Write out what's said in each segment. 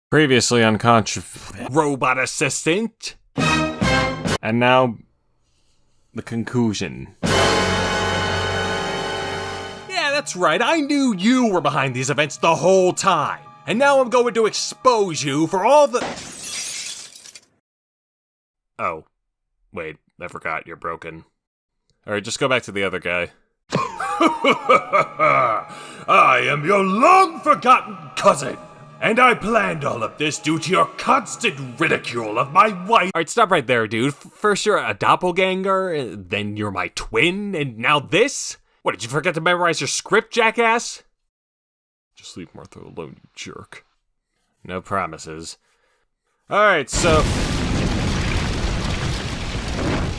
Previously on Robot Assistant. And now, the Concusion. Yeah, that's right, I knew you were behind these events the whole time. And now I'm going to expose you for all the... Oh. Wait, I forgot, you're broken. Alright, just go back to the other guy. I am your long-forgotten cousin, and I planned all of this due to your constant ridicule of my wife. Alright, stop right there, dude. First you're a doppelganger, then you're my twin, and now this? What, did you forget to memorize your script, jackass? Just leave Martha alone, you jerk. No promises. Alright, so...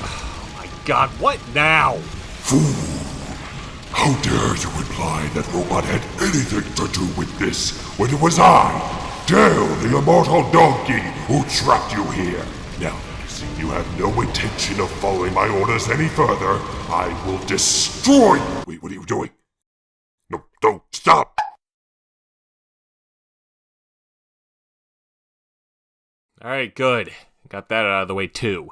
Oh my god, what now? Fool! How dare you imply that Robot had anything to do with this when it was I, Dale the immortal donkey, who trapped you here. Now that you see you have no intention of following my orders any further, I will destroy you! Wait, what are you doing? No, don't, stop! Alright, good. Got that out of the way too.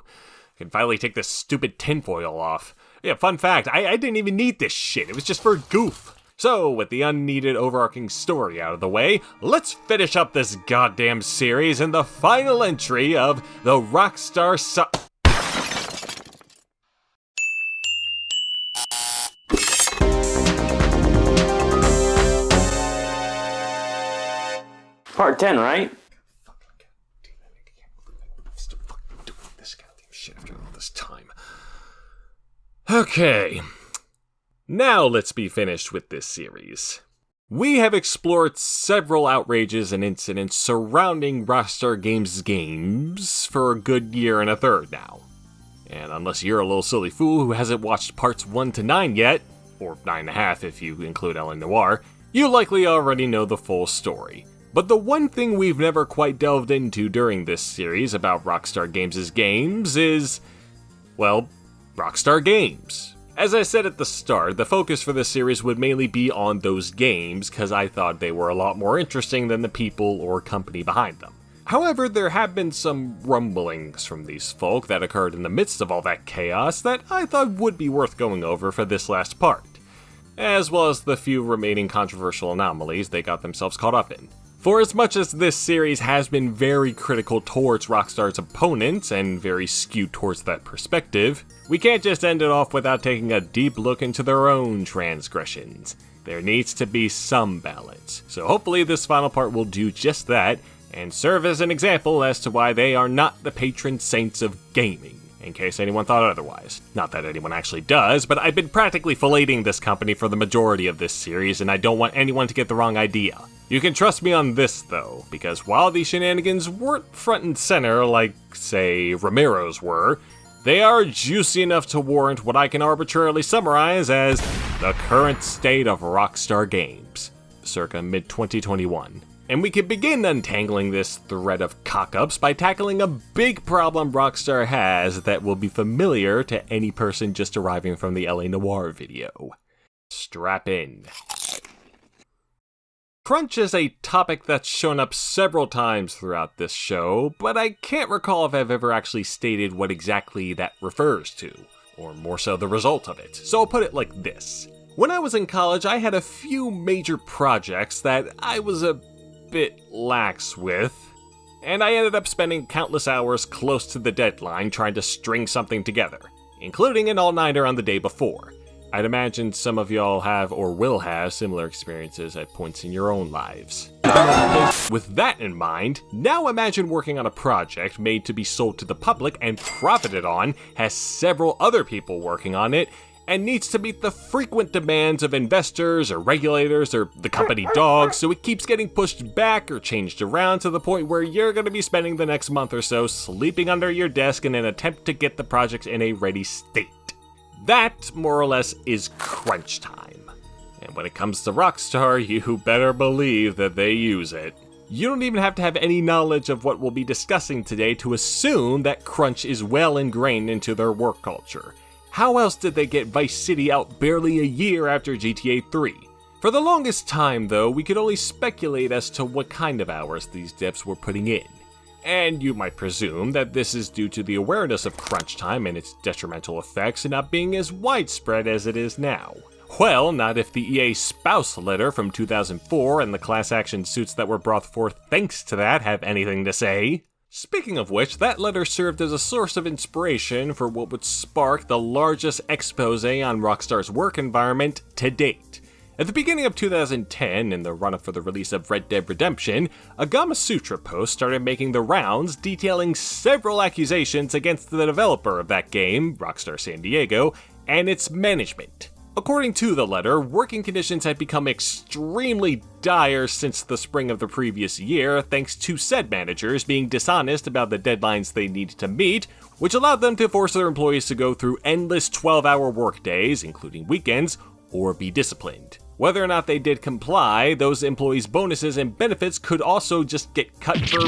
I can finally take this stupid tinfoil off. Yeah, fun fact, I didn't even need this shit, it was just for goof. So, with the unneeded overarching story out of the way, let's finish up this goddamn series in the final entry of the Rockstar Saga. Part 10, right? Still fucking doing this goddamn shit after all this time. Okay, now let's be finished with this series. We have explored several outrages and incidents surrounding Rockstar games for a good year and a third now. And unless you're a little silly fool who hasn't watched parts 1 to 9 yet, or 9.5 if you include L.A. Noire, you likely already know the full story. But the one thing we've never quite delved into during this series about Rockstar games is, well, Rockstar Games. As I said at the start, the focus for this series would mainly be on those games, because I thought they were a lot more interesting than the people or company behind them. However, there have been some rumblings from these folk that occurred in the midst of all that chaos that I thought would be worth going over for this last part, as well as the few remaining controversial anomalies they got themselves caught up in. For as much as this series has been very critical towards Rockstar's opponents and very skewed towards that perspective, we can't just end it off without taking a deep look into their own transgressions. There needs to be some balance, so hopefully this final part will do just that, and serve as an example as to why they are not the patron saints of gaming, in case anyone thought otherwise. Not that anyone actually does, but I've been practically filleting this company for the majority of this series, and I don't want anyone to get the wrong idea. You can trust me on this though, because while these shenanigans weren't front and center like, say, Ramiro's were, they are juicy enough to warrant what I can arbitrarily summarize as the current state of Rockstar Games, circa mid-2021. And we can begin untangling this thread of cock-ups by tackling a big problem Rockstar has that will be familiar to any person just arriving from the L.A. Noire video. Strap in. Crunch is a topic that's shown up several times throughout this show, but I can't recall if I've ever actually stated what exactly that refers to, or more so the result of it, so I'll put it like this. When I was in college, I had a few major projects that I was a bit lax with, and I ended up spending countless hours close to the deadline trying to string something together, including an all-nighter on the day before. I'd imagine some of y'all have or will have similar experiences at points in your own lives. With that in mind, now imagine working on a project made to be sold to the public and profited on, has several other people working on it, and needs to meet the frequent demands of investors or regulators or the company dog, so it keeps getting pushed back or changed around to the point where you're going to be spending the next month or so sleeping under your desk in an attempt to get the project in a ready state. That, more or less, is crunch time. And when it comes to Rockstar, you better believe that they use it. You don't even have to have any knowledge of what we'll be discussing today to assume that crunch is well ingrained into their work culture. How else did they get Vice City out barely a year after GTA 3? For the longest time, though, we could only speculate as to what kind of hours these devs were putting in. And you might presume that this is due to the awareness of crunch time and its detrimental effects not being as widespread as it is now. Well, not if the EA spouse letter from 2004 and the class action suits that were brought forth thanks to that have anything to say. Speaking of which, that letter served as a source of inspiration for what would spark the largest expose on Rockstar's work environment to date. At the beginning of 2010, in the run-up for the release of Rerd Derd Redemption, a Gamasutra post started making the rounds detailing several accusations against the developer of that game, Rockstar San Diego, and its management. According to the letter, working conditions had become extremely dire since the spring of the previous year, thanks to said managers being dishonest about the deadlines they needed to meet, which allowed them to force their employees to go through endless 12-hour workdays, including weekends, or be disciplined. Whether or not they did comply, those employees' bonuses and benefits could also just get cut for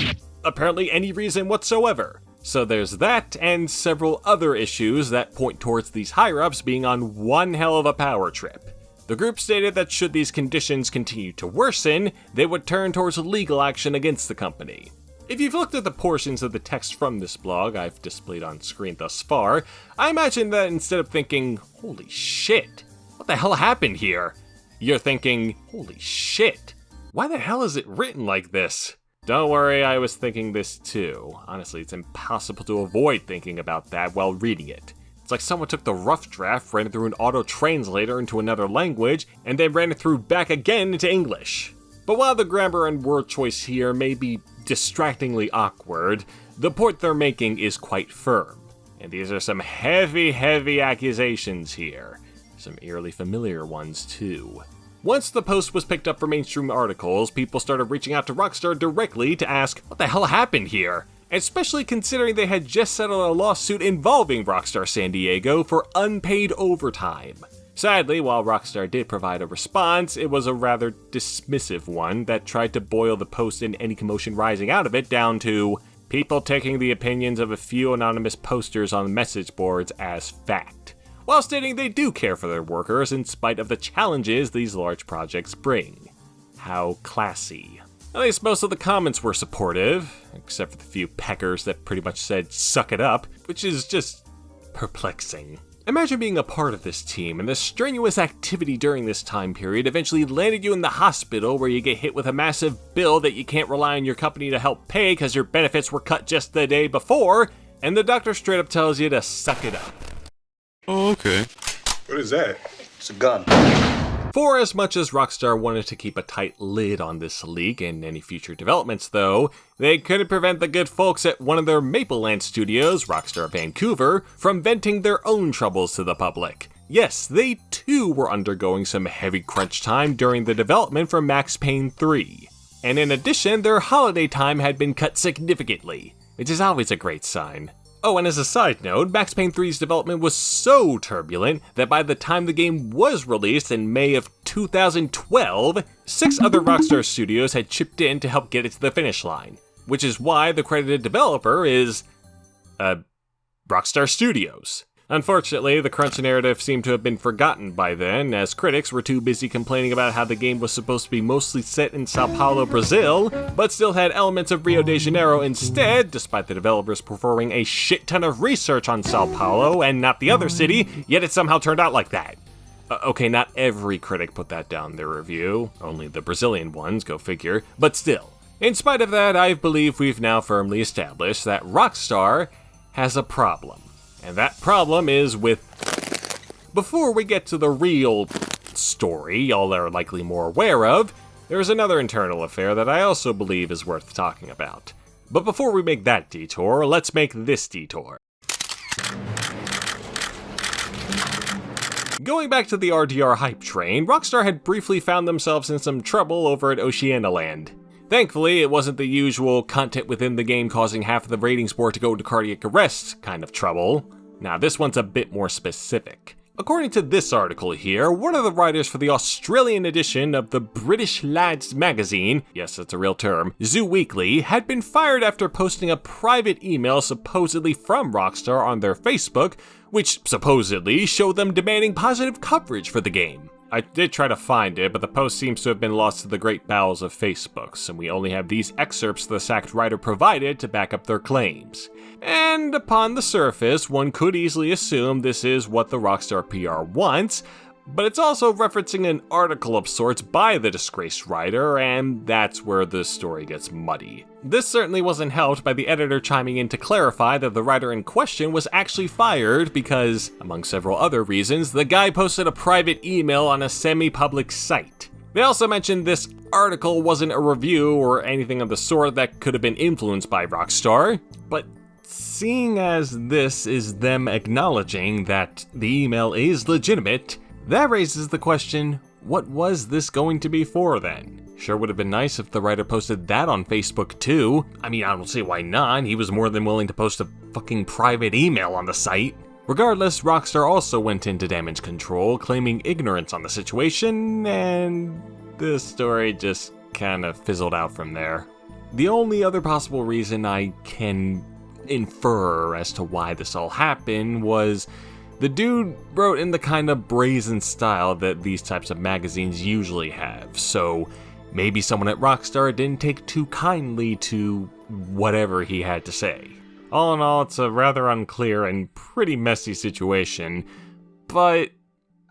apparently any reason whatsoever. So there's that, and several other issues that point towards these higher-ups being on one hell of a power trip. The group stated that should these conditions continue to worsen, they would turn towards legal action against the company. If you've looked at the portions of the text from this blog I've displayed on screen thus far, I imagine that instead of thinking, holy shit, what the hell happened here? You're thinking, holy shit, why the hell is it written like this? Don't worry, I was thinking this too. Honestly, it's impossible to avoid thinking about that while reading it. It's like someone took the rough draft, ran it through an auto-translator into another language, and then ran it through back again into English. But while the grammar and word choice here may be distractingly awkward, the point they're making is quite firm. And these are some heavy accusations here. Some eerily familiar ones too. Once the post was picked up for mainstream articles, people started reaching out to Rockstar directly to ask, what the hell happened here? Especially considering they had just settled a lawsuit involving Rockstar San Diego for unpaid overtime. Sadly, while Rockstar did provide a response, it was a rather dismissive one that tried to boil the post and any commotion rising out of it down to people taking the opinions of a few anonymous posters on message boards as fact, while stating they do care for their workers in spite of the challenges these large projects bring. How classy. At least most of the comments were supportive, except for the few peckers that pretty much said suck it up, which is just perplexing. Imagine being a part of this team, and the strenuous activity during this time period eventually landed you in the hospital where you get hit with a massive bill that you can't rely on your company to help pay because your benefits were cut just the day before, and the doctor straight up tells you to suck it up. Oh, okay. What is that? It's a gun. For as much as Rockstar wanted to keep a tight lid on this leak and any future developments though, they couldn't prevent the good folks at one of their Maple Land studios, Rockstar Vancouver, from venting their own troubles to the public. Yes, they too were undergoing some heavy crunch time during the development for Max Payne 3. And in addition, their holiday time had been cut significantly, which is always a great sign. Oh, and as a side note, Max Payne 3's development was so turbulent that by the time the game was released in May of 2012, 6 other Rockstar studios had chipped in to help get it to the finish line, which is why the credited developer is, Rockstar Studios. Unfortunately, the crunch narrative seemed to have been forgotten by then, as critics were too busy complaining about how the game was supposed to be mostly set in Sao Paulo, Brazil, but still had elements of Rio de Janeiro instead, despite the developers performing a shit ton of research on Sao Paulo and not the other city, yet it somehow turned out like that. Okay, not every critic put that down in their review, only the Brazilian ones, go figure, but still. In spite of that, I believe we've now firmly established that Rockstar has a problem. And that problem is with... Before we get to the real story y'all are likely more aware of, there's another internal affair that I also believe is worth talking about. But before we make that detour, let's make this detour. Going back to the RDR hype train, Rockstar had briefly found themselves in some trouble over at Oceanialand. Thankfully, it wasn't the usual content within the game causing half of the ratings board to go into cardiac arrest kind of trouble. Now, this one's a bit more specific. According to this article here, one of the writers for the Australian edition of the British Lads magazine, yes, that's a real term, Zoo Weekly, had been fired after posting a private email supposedly from Rockstar on their Facebook, which supposedly showed them demanding positive coverage for the game. I did try to find it, but the post seems to have been lost to the great bowels of Facebook, and we only have these excerpts the sacked writer provided to back up their claims. And upon the surface, one could easily assume this is what the Rockstar PR wants, but it's also referencing an article of sorts by the disgraced writer, and that's where the story gets muddy. This certainly wasn't helped by the editor chiming in to clarify that the writer in question was actually fired because, among several other reasons, the guy posted a private email on a semi-public site. They also mentioned this article wasn't a review or anything of the sort that could have been influenced by Rockstar, but seeing as this is them acknowledging that the email is legitimate, that raises the question, what was this going to be for then? Sure would have been nice if the writer posted that on Facebook too. I mean, I don't see why not, he was more than willing to post a fucking private email on the site. Regardless, Rockstar also went into damage control, claiming ignorance on the situation, and the story just kinda fizzled out from there. The only other possible reason I can infer as to why this all happened was the dude wrote in the kind of brazen style that these types of magazines usually have, so maybe someone at Rockstar didn't take too kindly to whatever he had to say. All in all, it's a rather unclear and pretty messy situation, but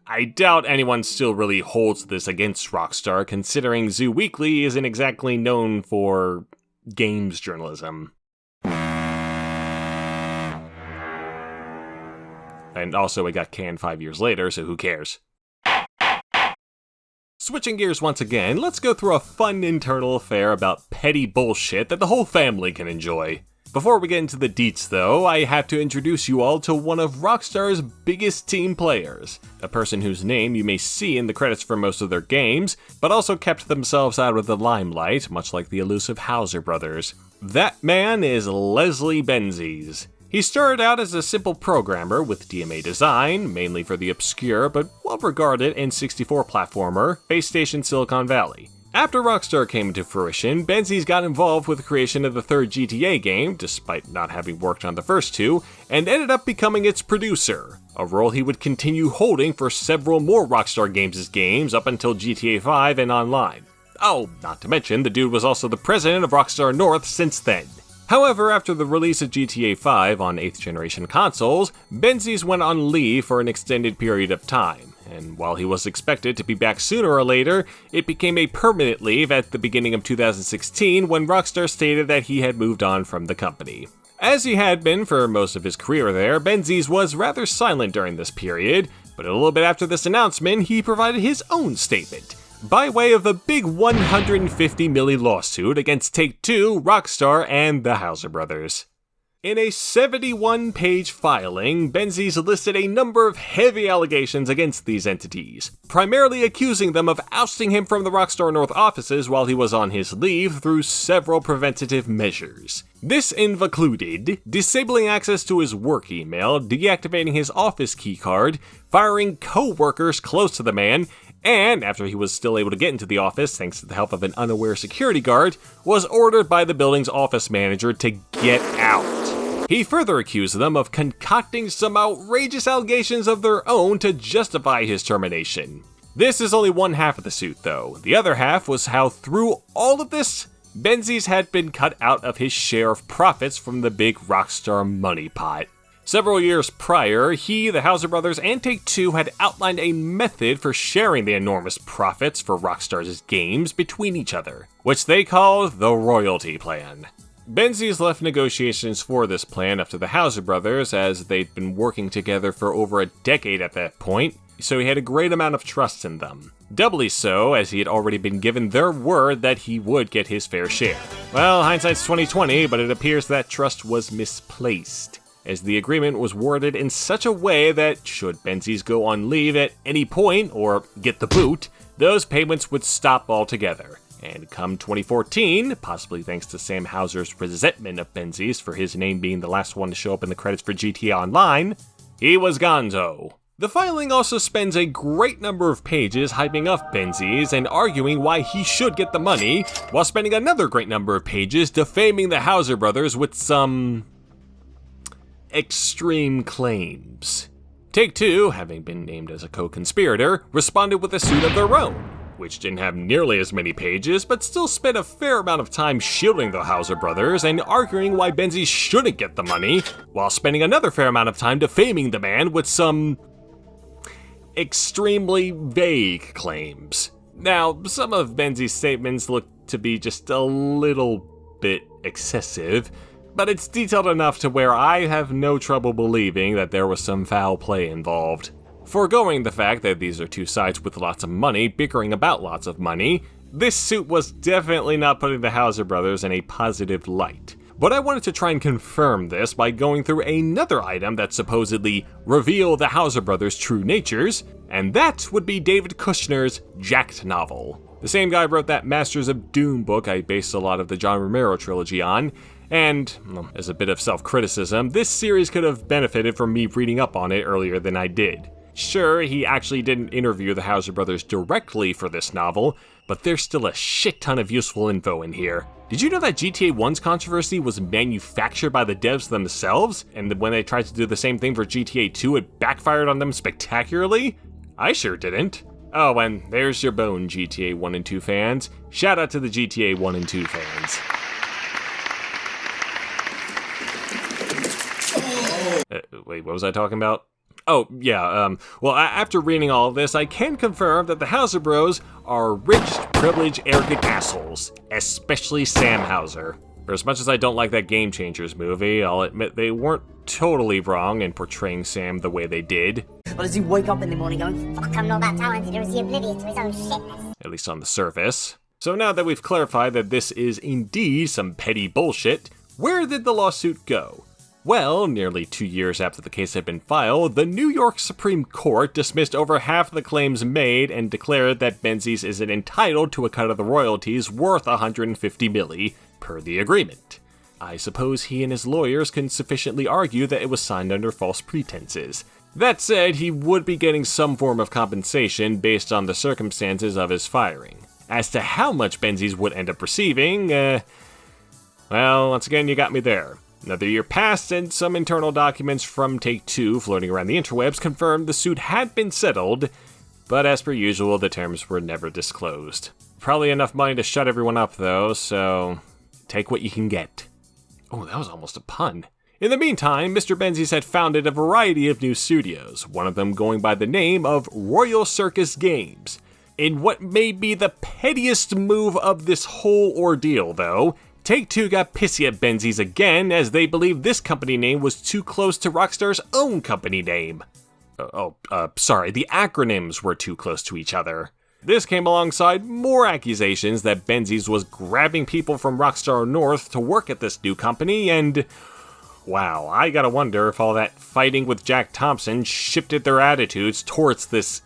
I doubt anyone still really holds this against Rockstar, considering Zoo Weekly isn't exactly known for games journalism. And also, it got canned 5 years later, so who cares? Switching gears once again, let's go through a fun internal affair about petty bullshit that the whole family can enjoy. Before we get into the deets though, I have to introduce you all to one of Rockstar's biggest team players, a person whose name you may see in the credits for most of their games, but also kept themselves out of the limelight, much like the elusive Hauser brothers. That man is Leslie Benzies. He started out as a simple programmer with DMA design, mainly for the obscure but well-regarded N64 platformer, Base Station Silicon Valley. After Rockstar came into fruition, Benzies got involved with the creation of the third GTA game, despite not having worked on the first two, and ended up becoming its producer, a role he would continue holding for several more Rockstar Games' games up until GTA 5 and online. Oh, not to mention, the dude was also the president of Rockstar North since then. However, after the release of GTA 5 on 8th generation consoles, Benzies went on leave for an extended period of time, and while he was expected to be back sooner or later, it became a permanent leave at the beginning of 2016 when Rockstar stated that he had moved on from the company. As he had been for most of his career there, Benzies was rather silent during this period, but a little bit after this announcement, he provided his own statement, by way of a big $150 million lawsuit against Take-Two, Rockstar, and the Hauser brothers. In a 71-page filing, Benzies listed a number of heavy allegations against these entities, primarily accusing them of ousting him from the Rockstar North offices while he was on his leave through several preventative measures. This included disabling access to his work email, deactivating his office keycard, firing co-workers close to the man, and, after he was still able to get into the office thanks to the help of an unaware security guard, was ordered by the building's office manager to get out. He further accused them of concocting some outrageous allegations of their own to justify his termination. This is only one half of the suit though. The other half was how through all of this, Benzies had been cut out of his share of profits from the big Rockstar money pot. Several years prior, he, the Hauser brothers, and Take-Two had outlined a method for sharing the enormous profits for Rockstar's games between each other, which they called the royalty plan. Benzies left negotiations for this plan up to the Hauser brothers, as they'd been working together for over a decade at that point, so he had a great amount of trust in them. Doubly so, as he had already been given their word that he would get his fair share. Well, hindsight's 2020, but it appears that trust was misplaced, as the agreement was worded in such a way that, should Benzies go on leave at any point, or get the boot, those payments would stop altogether. And come 2014, possibly thanks to Sam Hauser's resentment of Benzies for his name being the last one to show up in the credits for GTA Online, he was gonzo. The filing also spends a great number of pages hyping up Benzies and arguing why he should get the money, while spending another great number of pages defaming the Hauser brothers with some extreme claims. Take-Two, having been named as a co-conspirator, responded with a suit of their own, which didn't have nearly as many pages, but still spent a fair amount of time shielding the Hauser brothers and arguing why Benzies shouldn't get the money, while spending another fair amount of time defaming the man with some extremely vague claims. Now, some of Benzies' statements look to be just a little bit excessive, but it's detailed enough to where I have no trouble believing that there was some foul play involved. Foregoing the fact that these are two sides with lots of money bickering about lots of money, this suit was definitely not putting the Hauser brothers in a positive light. But I wanted to try and confirm this by going through another item that supposedly revealed the Hauser brothers' true natures, and that would be David Kushner's Jacked novel. The same guy wrote that Masters of Doom book I based a lot of the John Romero trilogy on, and, as a bit of self-criticism, this series could have benefited from me reading up on it earlier than I did. Sure, he actually didn't interview the Hauser brothers directly for this novel, but there's still a shit ton of useful info in here. Did you know that GTA 1's controversy was manufactured by the devs themselves, and when they tried to do the same thing for GTA 2, it backfired on them spectacularly? I sure didn't. Oh, and there's your bone, GTA 1 and 2 fans. Shout out to the GTA 1 and 2 fans. Wait, what was I talking about? Oh, yeah, well, after reading all of this, I can confirm that the Hauser bros are rich, privileged, arrogant assholes, especially Sam Hauser. For as much as I don't like that Game Changers movie, I'll admit they weren't totally wrong in portraying Sam the way they did. Well, does he wake up in the morning going, fuck, I'm not that talented, or is he oblivious to his own shitness? At least on the surface. So now that we've clarified that this is indeed some petty bullshit, where did the lawsuit go? Well, nearly 2 years after the case had been filed, the New York Supreme Court dismissed over half the claims made and declared that Benzies isn't entitled to a cut of the royalties worth $150 million per the agreement. I suppose he and his lawyers can sufficiently argue that it was signed under false pretenses. That said, he would be getting some form of compensation based on the circumstances of his firing. As to how much Benzies would end up receiving, well, once again, you got me there. Another year passed, and some internal documents from Take-Two floating around the interwebs confirmed the suit had been settled, but as per usual, the terms were never disclosed. Probably enough money to shut everyone up, though, so take what you can get. Oh, that was almost a pun. In the meantime, Mr. Benzies had founded a variety of new studios, one of them going by the name of Royal Circus Games. In what may be the pettiest move of this whole ordeal, though, Take-Two got pissy at Benzies again as they believed this company name was too close to Rockstar's own company name. Sorry, the acronyms were too close to each other. This came alongside more accusations that Benzies was grabbing people from Rockstar North to work at this new company, and wow, I gotta wonder if all that fighting with Jack Thompson shifted their attitudes towards this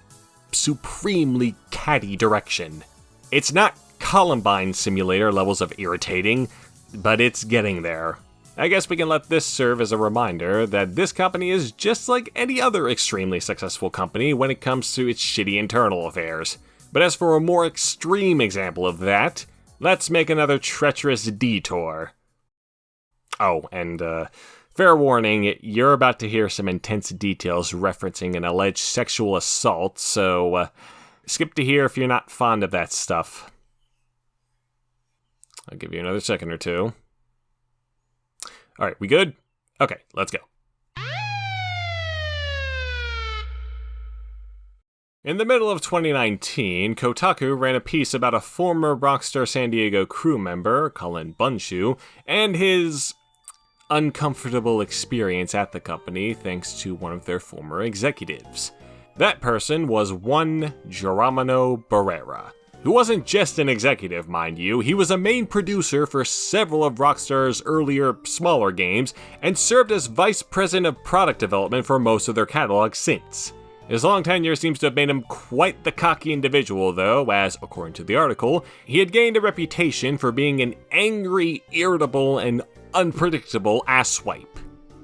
supremely catty direction. It's not Columbine Simulator levels of irritating, but it's getting there. I guess we can let this serve as a reminder that this company is just like any other extremely successful company when it comes to its shitty internal affairs. But as for a more extreme example of that, let's make another treacherous detour. Oh, and fair warning, you're about to hear some intense details referencing an alleged sexual assault, so skip to here if you're not fond of that stuff. I'll give you another second or two. Alright, we good? Okay, let's go. In the middle of 2019, Kotaku ran a piece about a former Rockstar San Diego crew member, Colin Bunshu, and his uncomfortable experience at the company thanks to one of their former executives. That person was one Geronimo Barrera, who wasn't just an executive, mind you. He was a main producer for several of Rockstar's earlier, smaller games, and served as vice president of product development for most of their catalog since. His long tenure seems to have made him quite the cocky individual, though, as, according to the article, he had gained a reputation for being an angry, irritable, and unpredictable asswipe.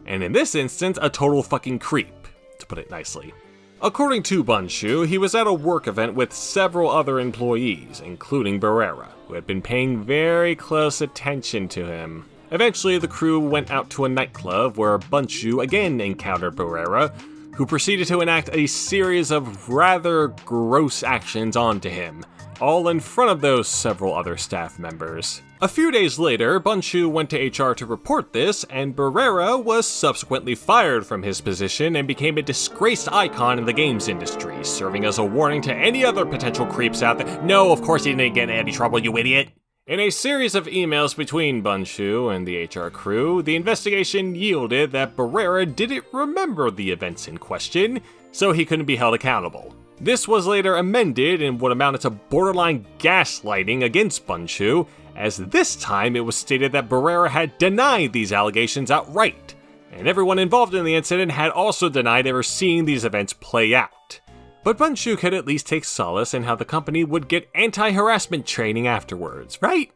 And in this instance, a total fucking creep, to put it nicely. According to Bunshu, he was at a work event with several other employees, including Barrera, who had been paying very close attention to him. Eventually, the crew went out to a nightclub where Bunshu again encountered Barrera, who proceeded to enact a series of rather gross actions onto him, all in front of those several other staff members. A few days later, Bunshu went to HR to report this, and Barrera was subsequently fired from his position and became a disgraced icon in the games industry, serving as a warning to any other potential creeps out there. No, of course he didn't get in any trouble, you idiot! In a series of emails between Bunshu and the HR crew, the investigation yielded that Barrera didn't remember the events in question, so he couldn't be held accountable. This was later amended in what amounted to borderline gaslighting against Bunshu, as this time it was stated that Barrera had denied these allegations outright, and everyone involved in the incident had also denied ever seeing these events play out. But Bunshu could at least take solace in how the company would get anti-harassment training afterwards, right?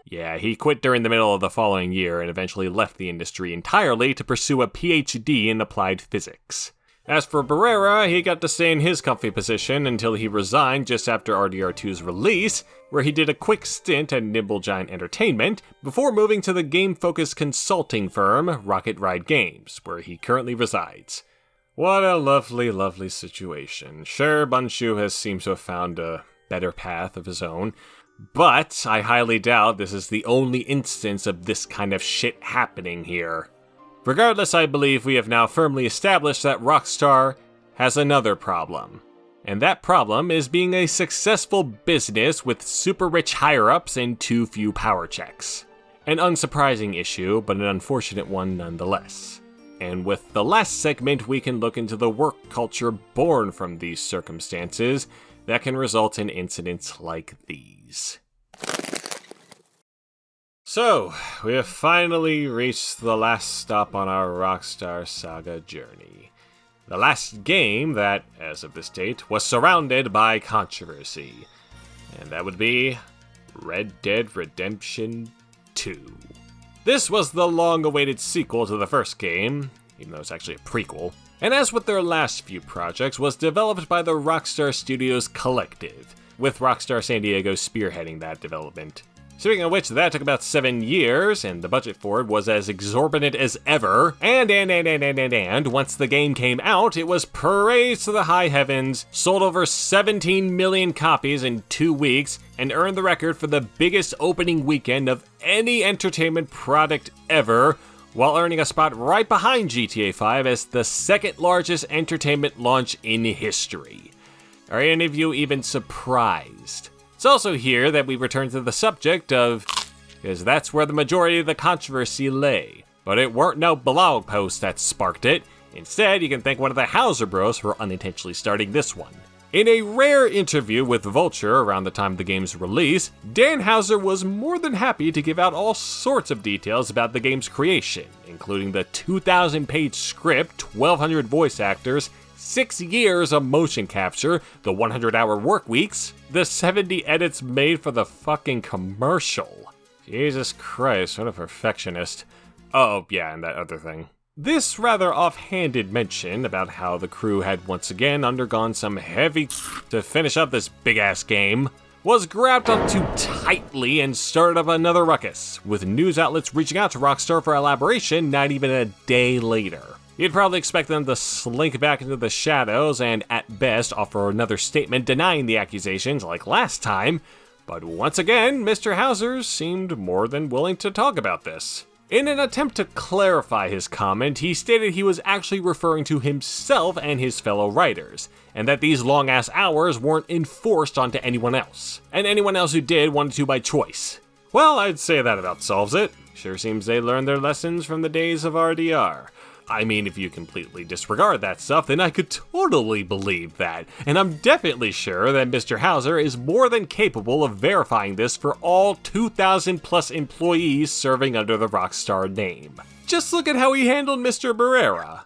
Yeah, he quit during the middle of the following year and eventually left the industry entirely to pursue a PhD in applied physics. As for Barrera, he got to stay in his comfy position until he resigned just after RDR2's release, where he did a quick stint at Nimble Giant Entertainment before moving to the game-focused consulting firm Rocket Ride Games, where he currently resides. What a lovely, lovely situation. Sure, Bunshu seems to have found a better path of his own, but I highly doubt this is the only instance of this kind of shit happening here. Regardless, I believe we have now firmly established that Rockstar has another problem. And that problem is being a successful business with super rich higher-ups and too few power checks. An unsurprising issue, but an unfortunate one nonetheless. And with the last segment, we can look into the work culture born from these circumstances that can result in incidents like these. So, we have finally reached the last stop on our Rockstar Saga journey. The last game that, as of this date, was surrounded by controversy. And that would be Rerd Derd Redermption 2. This was the long-awaited sequel to the first game, even though it's actually a prequel. And as with their last few projects, was developed by the Rockstar Studios Collective, with Rockstar San Diego spearheading that development. Speaking of which, that took about 7 years, and the budget for it was as exorbitant as ever, and once the game came out, it was praised to the high heavens, sold over 17 million copies in 2 weeks, and earned the record for the biggest opening weekend of any entertainment product ever, while earning a spot right behind GTA 5 as the second largest entertainment launch in history. Are any of you even surprised? It's also here that we return to the subject of, because that's where the majority of the controversy lay. But it weren't no blog post that sparked it. Instead, you can thank one of the Hauser bros for unintentionally starting this one. In a rare interview with Vulture around the time of the game's release, Dan Hauser was more than happy to give out all sorts of details about the game's creation, including the 2,000-page script, 1,200 voice actors, 6 years of motion capture, the 100-hour work weeks, the 70 edits made for the fucking commercial. Jesus Christ, what a perfectionist. Oh, yeah, and that other thing. This rather offhanded mention about how the crew had once again undergone some heavy to finish up this big-ass game was grabbed up too tightly and started up another ruckus, with news outlets reaching out to Rockstar for elaboration not even a day later. You'd probably expect them to slink back into the shadows and, at best, offer another statement denying the accusations like last time, but once again, Mr. Hauser seemed more than willing to talk about this. In an attempt to clarify his comment, he stated he was actually referring to himself and his fellow writers, and that these long-ass hours weren't enforced onto anyone else, and anyone else who did wanted to by choice. Well, I'd say that about solves it. Sure seems they learned their lessons from the days of RDR. I mean, if you completely disregard that stuff, then I could totally believe that, and I'm definitely sure that Mr. Hauser is more than capable of verifying this for all 2,000 plus employees serving under the Rockstar name. Just look at how he handled Mr. Barrera.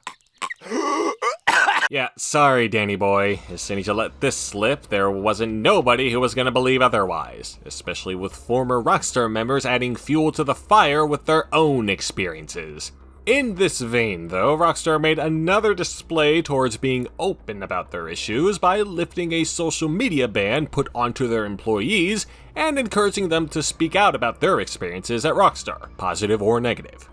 Yeah, sorry, Danny boy. As soon as you let this slip, there wasn't nobody who was gonna believe otherwise, especially with former Rockstar members adding fuel to the fire with their own experiences. In this vein, though, Rockstar made another display towards being open about their issues by lifting a social media ban put onto their employees and encouraging them to speak out about their experiences at Rockstar, positive or negative.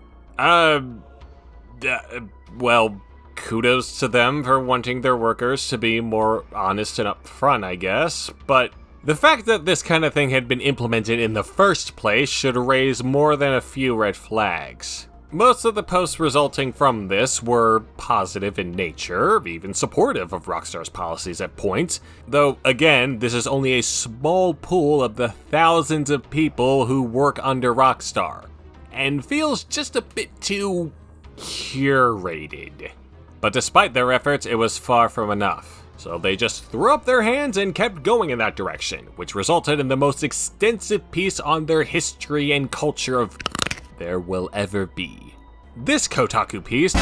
Well, kudos to them for wanting their workers to be more honest and upfront, I guess, but the fact that this kind of thing had been implemented in the first place should raise more than a few red flags. Most of the posts resulting from this were positive in nature, even supportive of Rockstar's policies at points, though again, this is only a small pool of the thousands of people who work under Rockstar, and feels just a bit too curated. But despite their efforts, it was far from enough. So they just threw up their hands and kept going in that direction, which resulted in the most extensive piece on their history and culture of there will ever be. This Kotaku piece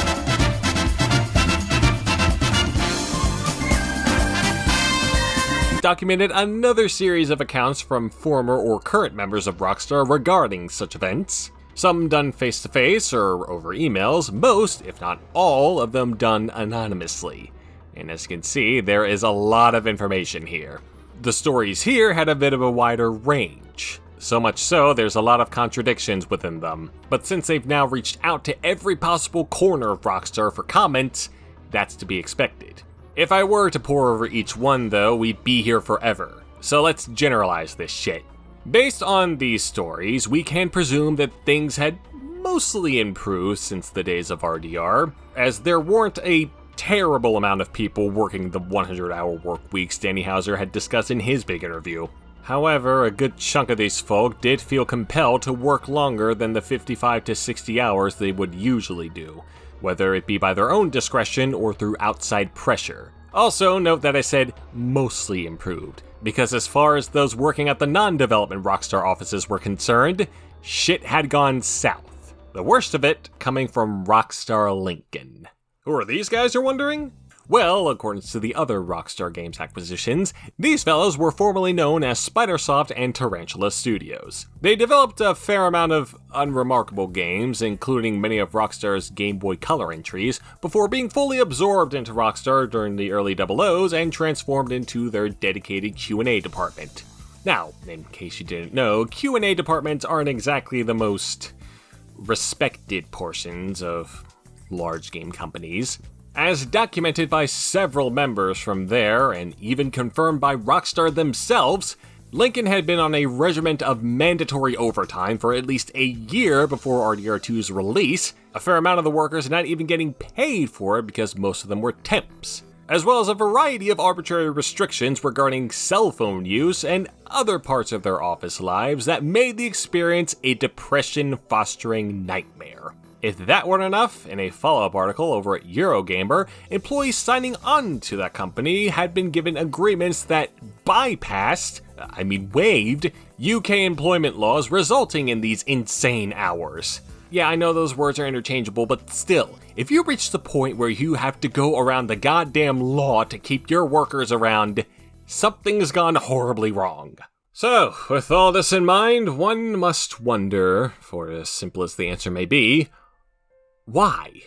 documented another series of accounts from former or current members of Rockstar regarding such events. Some done face-to-face or over emails, most, if not all, of them done anonymously. And as you can see, there is a lot of information here. The stories here had a bit of a wider range. So much so, there's a lot of contradictions within them. But since they've now reached out to every possible corner of Rockstar for comments, that's to be expected. If I were to pour over each one though, we'd be here forever. So let's generalize this shit. Based on these stories, we can presume that things had mostly improved since the days of RDR, as there weren't a terrible amount of people working the 100-hour work weeks Danny Hauser had discussed in his big interview. However, a good chunk of these folk did feel compelled to work longer than the 55 to 60 hours they would usually do, whether it be by their own discretion or through outside pressure. Also, note that I said mostly improved, because as far as those working at the non-development Rockstar offices were concerned, shit had gone south. The worst of it coming from Rockstar Lincoln. Who are these guys, you're wondering? Well, according to the other Rockstar Games acquisitions, these fellows were formerly known as Spidersoft and Tarantula Studios. They developed a fair amount of unremarkable games, including many of Rockstar's Game Boy Color entries, before being fully absorbed into Rockstar during the early 00s and transformed into their dedicated Q&A department. Now, in case you didn't know, Q&A departments aren't exactly the most respected portions of large game companies. As documented by several members from there, and even confirmed by Rockstar themselves, Lincoln had been on a regiment of mandatory overtime for at least a year before RDR2's release, a fair amount of the workers not even getting paid for it because most of them were temps, as well as a variety of arbitrary restrictions regarding cell phone use and other parts of their office lives that made the experience a depression-fostering nightmare. If that weren't enough, in a follow-up article over at Eurogamer, employees signing on to that company had been given agreements that waived, UK employment laws resulting in these insane hours. Yeah, I know those words are interchangeable, but still, if you reach the point where you have to go around the goddamn law to keep your workers around, something's gone horribly wrong. So, with all this in mind, one must wonder, for as simple as the answer may be, why?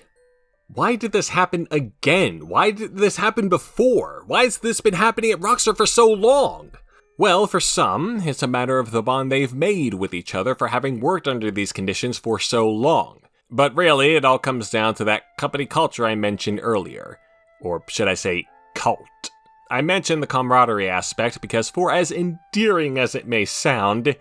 Why did this happen again? Why did this happen before? Why has this been happening at Rockstar for so long? Well, for some, it's a matter of the bond they've made with each other for having worked under these conditions for so long. But really, it all comes down to that company culture I mentioned earlier. Or should I say, cult. I mentioned the camaraderie aspect because for as endearing as it may sound,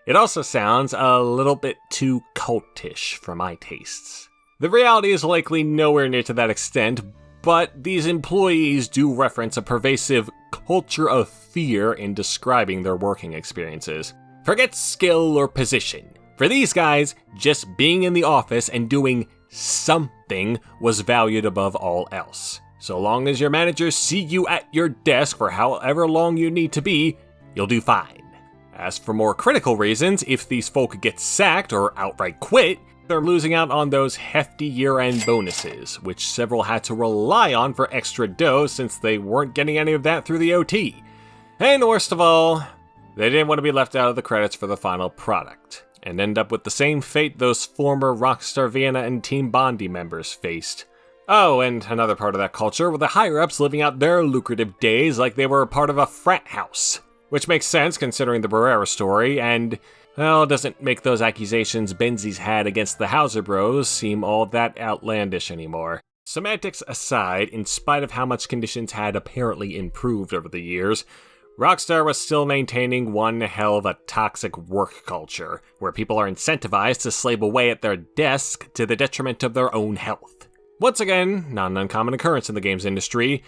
it also sounds a little bit too cultish for my tastes. The reality is likely nowhere near to that extent, but these employees do reference a pervasive culture of fear in describing their working experiences. Forget skill or position. For these guys, just being in the office and doing something was valued above all else. So long as your managers see you at your desk for however long you need to be, you'll do fine. As for more critical reasons, if these folk get sacked or outright quit, they're losing out on those hefty year-end bonuses, which several had to rely on for extra dough since they weren't getting any of that through the OT. And worst of all, they didn't want to be left out of the credits for the final product, and end up with the same fate those former Rockstar Vienna and Team Bondi members faced. Oh, and another part of that culture were the higher-ups living out their lucrative days like they were a part of a frat house, which makes sense considering the Barrera story, and well, doesn't make those accusations Benzies had against the Hauser Bros seem all that outlandish anymore. Semantics aside, in spite of how much conditions had apparently improved over the years, Rockstar was still maintaining one hell of a toxic work culture, where people are incentivized to slave away at their desk to the detriment of their own health. Once again, not an uncommon occurrence in the games industry,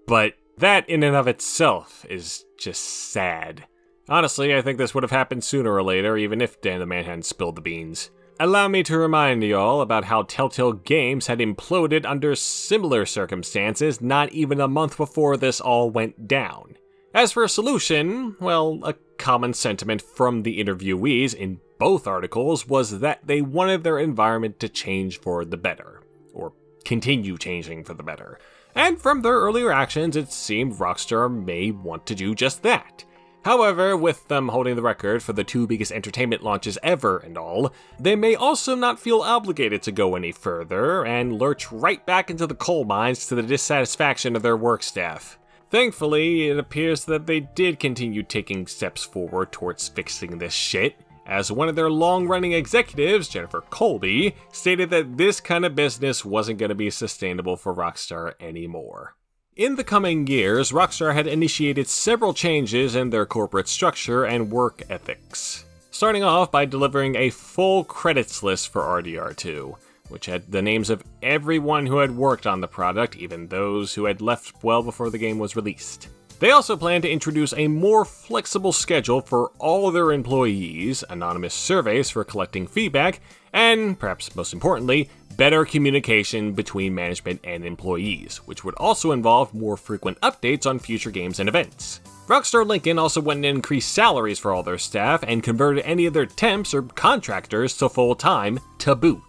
but that in and of itself is just sad. Honestly, I think this would have happened sooner or later, even if Dan the Man hadn't spilled the beans. Allow me to remind y'all about how Telltale Games had imploded under similar circumstances not even a month before this all went down. As for a solution, well, a common sentiment from the interviewees in both articles was that they wanted their environment to change for the better, or continue changing for the better. And from their earlier actions, it seemed Rockstar may want to do just that. However, with them holding the record for the 2 biggest entertainment launches ever and all, they may also not feel obligated to go any further and lurch right back into the coal mines to the dissatisfaction of their work staff. Thankfully, it appears that they did continue taking steps forward towards fixing this shit, as one of their long-running executives, Jennifer Colby, stated that this kind of business wasn't going to be sustainable for Rockstar anymore. In the coming years, Rockstar had initiated several changes in their corporate structure and work ethics, starting off by delivering a full credits list for RDR2, which had the names of everyone who had worked on the product, even those who had left well before the game was released. They also planned to introduce a more flexible schedule for all their employees, anonymous surveys for collecting feedback, and, perhaps most importantly, better communication between management and employees, which would also involve more frequent updates on future games and events. Rockstar Lincoln also went and increased salaries for all their staff and converted any of their temps or contractors to full-time to boot.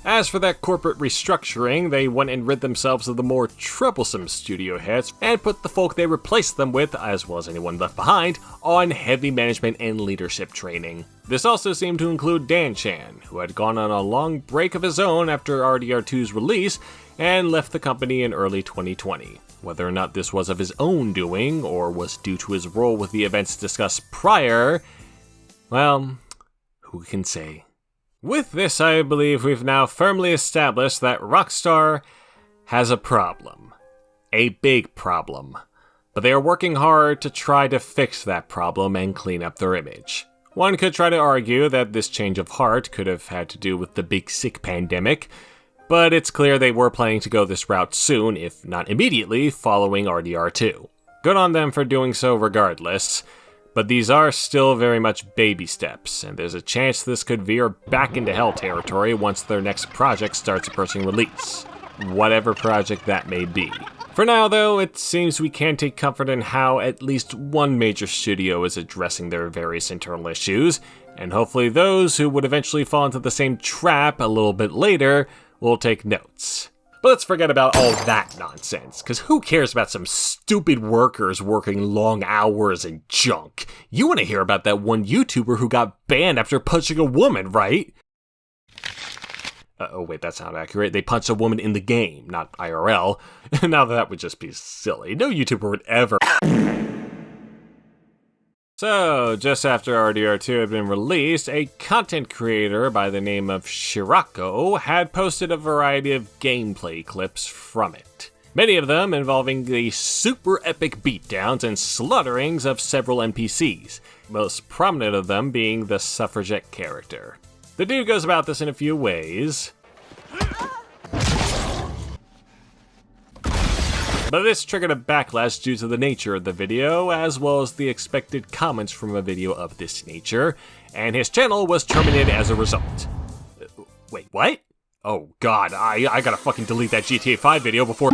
As for that corporate restructuring, they went and rid themselves of the more troublesome studio heads and put the folk they replaced them with, as well as anyone left behind, on heavy management and leadership training. This also seemed to include Dan Chan, who had gone on a long break of his own after RDR2's release and left the company in early 2020. Whether or not this was of his own doing, or was due to his role with the events discussed prior, well, who can say? With this, I believe we've now firmly established that Rockstar has a problem. A big problem. But they are working hard to try to fix that problem and clean up their image. One could try to argue that this change of heart could have had to do with the big sick pandemic, but it's clear they were planning to go this route soon, if not immediately, following RDR2. Good on them for doing so regardless. But these are still very much baby steps, and there's a chance this could veer back into hell territory once their next project starts approaching release. Whatever project that may be. For now, though, it seems we can take comfort in how at least one major studio is addressing their various internal issues, and hopefully those who would eventually fall into the same trap a little bit later will take notes. But let's forget about all that nonsense, because who cares about some stupid workers working long hours and junk? You want to hear about that one YouTuber who got banned after punching a woman, right? Oh wait, that's not accurate. They punched a woman in the game, not IRL. Now that would just be silly. No YouTuber would ever... So, just after RDR2 had been released, a content creator by the name of Shirrako had posted a variety of gameplay clips from it. Many of them involving the super epic beatdowns and slaughterings of several NPCs, most prominent of them being the suffragette character. The dude goes about this in a few ways, but this triggered a backlash due to the nature of the video, as well as the expected comments from a video of this nature, and his channel was terminated as a result. Wait, what? Oh god, I gotta fucking delete that GTA 5 video before...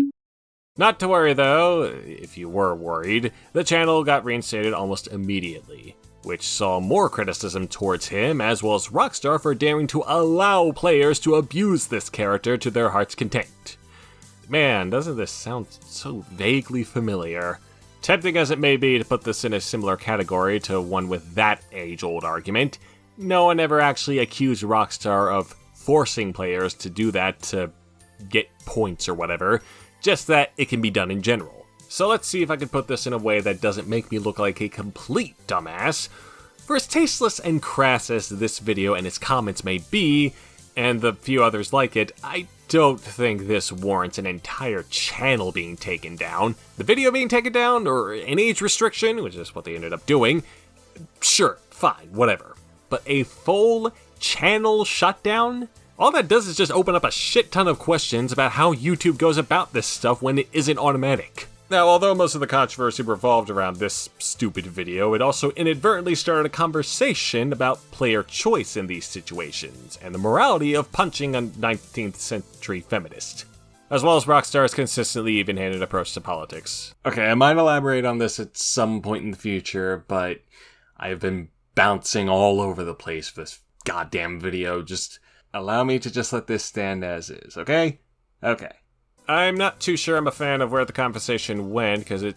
Not to worry though, if you were worried, the channel got reinstated almost immediately, which saw more criticism towards him, as well as Rockstar for daring to allow players to abuse this character to their heart's content. Man, doesn't this sound so vaguely familiar? Tempting as it may be to put this in a similar category to one with that age-old argument, no one ever actually accused Rockstar of forcing players to do that to get points or whatever, just that it can be done in general. So let's see if I can put this in a way that doesn't make me look like a complete dumbass. For as tasteless and crass as this video and its comments may be, and the few others like it, I don't think this warrants an entire channel being taken down. The video being taken down, or an age restriction, which is what they ended up doing, sure, fine, whatever. But a full channel shutdown? All that does is just open up a shit ton of questions about how YouTube goes about this stuff when it isn't automatic. Now, although most of the controversy revolved around this stupid video, it also inadvertently started a conversation about player choice in these situations, and the morality of punching a 19th century feminist, as well as Rockstar's consistently even-handed approach to politics. Okay, I might elaborate on this at some point in the future, but I've been bouncing all over the place for this goddamn video. Just allow me to just let this stand as is, okay? Okay. I'm not too sure I'm a fan of where the conversation went, because it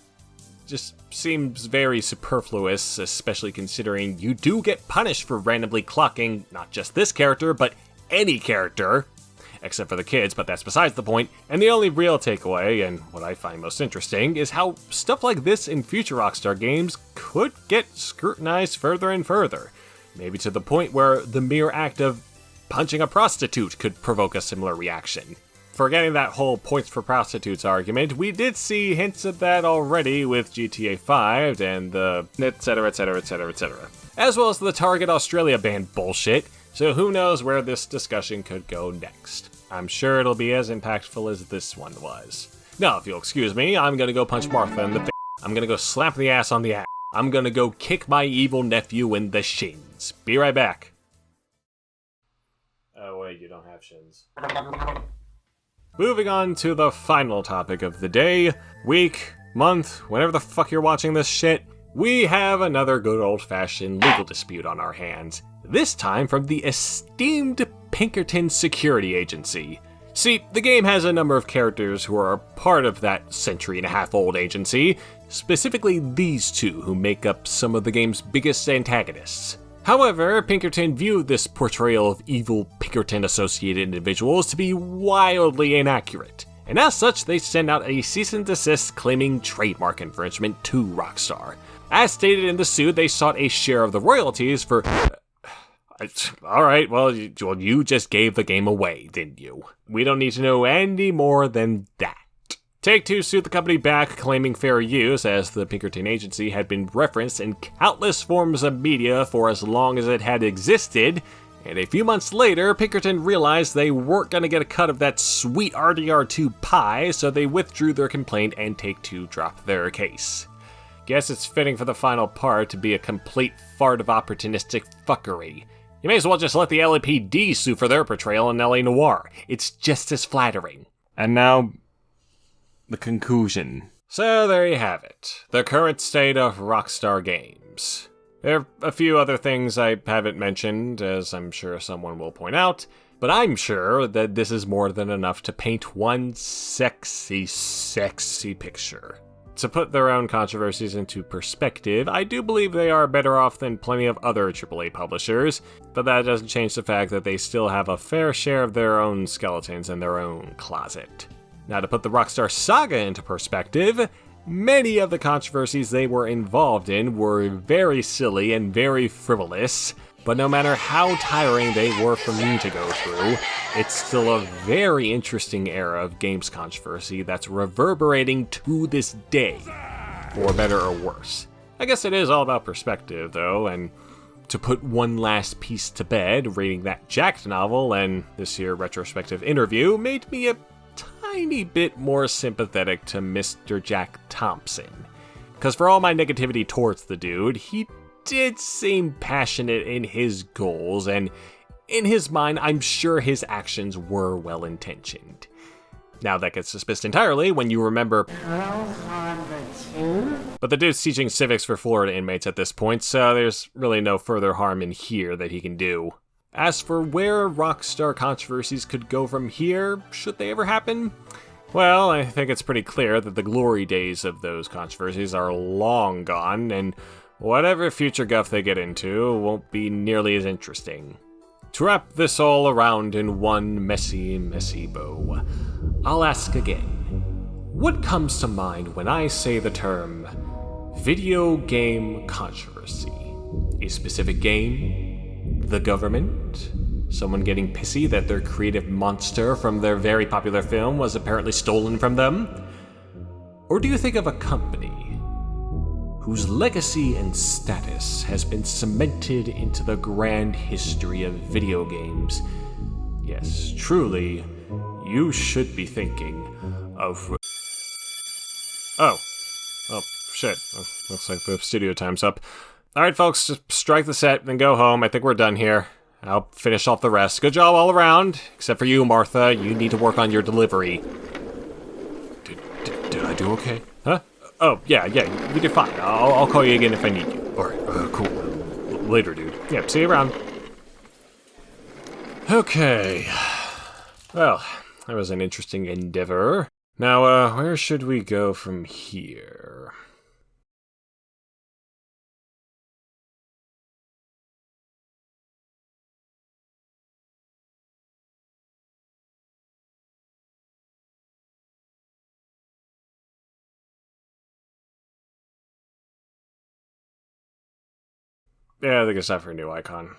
just seems very superfluous, especially considering you do get punished for randomly clocking not just this character, but any character, except for the kids, but that's besides the point. And the only real takeaway, and what I find most interesting, is how stuff like this in future Rockstar games could get scrutinized further and further. Maybe to the point where the mere act of punching a prostitute could provoke a similar reaction. Forgetting that whole points for prostitutes argument, we did see hints of that already with GTA 5 and the etc, as well as the Target Australia ban bullshit, so who knows where this discussion could go next. I'm sure it'll be as impactful as this one was. Now, if you'll excuse me, I'm gonna go punch Martha in the face. I'm gonna go slap the ass on the ass. I'm gonna go kick my evil nephew in the shins. Be right back. Oh wait, you don't have shins. Moving on to the final topic of the day, week, month, whenever the fuck you're watching this shit, we have another good old-fashioned legal dispute on our hands. This time from the esteemed Pinkerton security agency. See, the game has a number of characters who are part of that century-and-a-half-old agency, specifically these two who make up some of the game's biggest antagonists. However, Pinkerton viewed this portrayal of evil Pinkerton-associated individuals to be wildly inaccurate, and as such they sent out a cease and desist claiming trademark infringement to Rockstar. As stated in the suit, they sought a share of the royalties for... Alright, well, you just gave the game away, didn't you? We don't need to know any more than that. Take-Two sued the company back, claiming fair use, as the Pinkerton agency had been referenced in countless forms of media for as long as it had existed, and a few months later, Pinkerton realized they weren't going to get a cut of that sweet RDR2 pie, so they withdrew their complaint and Take-Two dropped their case. Guess it's fitting for the final part to be a complete fart of opportunistic fuckery. You may as well just let the LAPD sue for their portrayal in LA Noire. It's just as flattering. And now... the conclusion. So there you have it. The current state of Rockstar Games. There are a few other things I haven't mentioned, as I'm sure someone will point out, but I'm sure that this is more than enough to paint one sexy, sexy picture. To put their own controversies into perspective, I do believe they are better off than plenty of other AAA publishers, but that doesn't change the fact that they still have a fair share of their own skeletons in their own closet. Now, to put the Rockstar Saga into perspective, many of the controversies they were involved in were very silly and very frivolous, but no matter how tiring they were for me to go through, it's still a very interesting era of games controversy that's reverberating to this day, for better or worse. I guess it is all about perspective, though, and to put one last piece to bed, reading that Jacked novel and this here retrospective interview made me a tiny bit more sympathetic to Mr. Jack Thompson. Because for all my negativity towards the dude, he did seem passionate in his goals, and in his mind, I'm sure his actions were well-intentioned. Now that gets dismissed entirely when you remember... But the dude's teaching civics for Florida inmates at this point, so there's really no further harm in here that he can do. As for where Rockstar controversies could go from here, should they ever happen? Well, I think it's pretty clear that the glory days of those controversies are long gone, and whatever future guff they get into won't be nearly as interesting. To wrap this all around in one messy, messy bow, I'll ask again. What comes to mind when I say the term video game controversy? A specific game? The government? Someone getting pissy that their creative monster from their very popular film was apparently stolen from them? Or do you think of a company whose legacy and status has been cemented into the grand history of video games? Yes, truly, you should be thinking of... Oh, shit. Looks like the studio time's up. Alright, folks, just strike the set and go home. I think we're done here. I'll finish off the rest. Good job all around. Except for you, Martha. You need to work on your delivery. Did I do okay? Huh? Oh, yeah, you did fine. I'll call you again if I need you. Alright, cool. Later, dude. Yep, see you around. Okay. Well, that was an interesting endeavor. Now, where should we go from here? Yeah, I think it's time for a new icon.